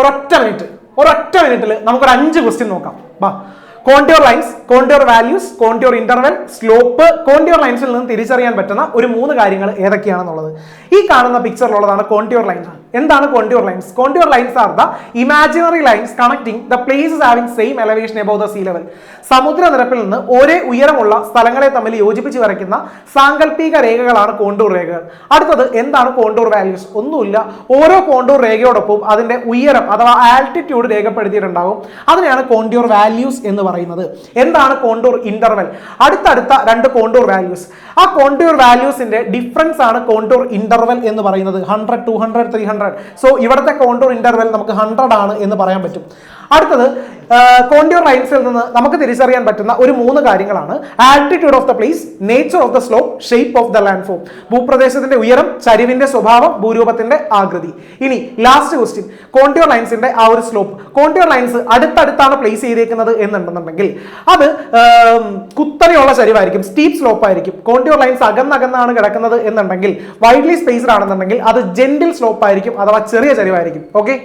ഒരൊറ്റ മിനിറ്റിൽ നമുക്കൊരു 5 ക്വസ്റ്റ്യൻ നോക്കാം. Contour lines, contour values, contour interval, slope, contour ലൈൻസിൽ നിന്ന് തിരിച്ചറിയാൻ പറ്റുന്ന ഒരു 3 കാര്യങ്ങൾ ഏതൊക്കെയാണെന്നുള്ളത്. ഈ കാണുന്ന പിക്ചറിലുള്ളതാണ് കോണ്ടൂർ ലൈൻസ്. എന്താണ് contour lines? Contour lines are the imaginary lines connecting the places having same elevation above the sea level. സമുദ്രനിരപ്പിൽ നിന്ന് ഒരേ ഉയരമുള്ള സ്ഥലങ്ങളെ തമ്മിൽ യോജിപ്പിച്ച് വരയ്ക്കുന്ന സാങ്കല്പിക രേഖകളാണ് കോണ്ടൂർ രേഖകൾ. അടുത്തത് എന്താണ് കോണ്ടൂർ വാല്യൂസ്? ഒന്നുമില്ല, ഓരോ കോണ്ടൂർ രേഖയോടൊപ്പം അതിന്റെ ഉയരം അഥവാ ആൾട്ടിറ്റ്യൂഡ് രേഖപ്പെടുത്തിയിട്ടുണ്ടാകും. അതിനെയാണ് കോണ്ടൂർ വാല്യൂസ് എന്ന് പറയുന്നത്. എന്താണ് കോണ്ടൂർ ഇന്റർവെൽ? അടുത്തടുത്ത 2 കോണ്ടൂർ വാല്യൂസ്. ആ കോണ്ടൂർ വാല്യൂസിന്റെ ഡിഫറൻസ് ആണ് കോണ്ടൂർ ഇന്റർവെൽ എന്ന് പറയുന്നത്. 100, 200, 300. സോ ഇവിടുത്തെ കോണ്ടൂർ ഇന്റർവെൽ നമുക്ക് 100 ആണ് എന്ന് പറയാൻ പറ്റും. അടുത്തത് കോണ്ടൂർ ലൈൻസിൽ നിന്ന് നമുക്ക് തിരിച്ചറിയാൻ പറ്റുന്ന ഒരു 3 കാര്യങ്ങളാണ്. Altitude of the place, nature of the slope, shape of the landform. ഭൂപ്രദേശത്തിന്റെ ഉയരം, ചരിവിന്റെ സ്വഭാവം, ഭൂരൂപത്തിന്റെ ആകൃതി. ഇനി ലാസ്റ്റ് ക്വസ്റ്റ്യൻ, കോണ്ടൂർ ലൈൻസിന്റെ ആ ഒരു സ്ലോപ്പ്. കോണ്ടൂർ ലൈൻസ് അടുത്തടുത്താണ് പ്ലേസ് ചെയ്തേക്കുന്നത് എന്നുണ്ടെന്നുണ്ടെങ്കിൽ അത് കുത്തനെയുള്ള ചരിവായിരിക്കും, സ്റ്റീപ്പ് സ്ലോപ്പ് ആയിരിക്കും. കോണ്ടൂർ ലൈൻസ് അകന്നകന്നാണ് കിടക്കുന്നത് എന്നുണ്ടെങ്കിൽ, വൈഡ്ലി സ്പേസ്ഡ് ആണെന്നുണ്ടെങ്കിൽ അത് ജെന്റിൽ സ്ലോപ്പ് ആയിരിക്കും, അഥവാ ചെറിയ ചരിവായിരിക്കും. ഓക്കെ.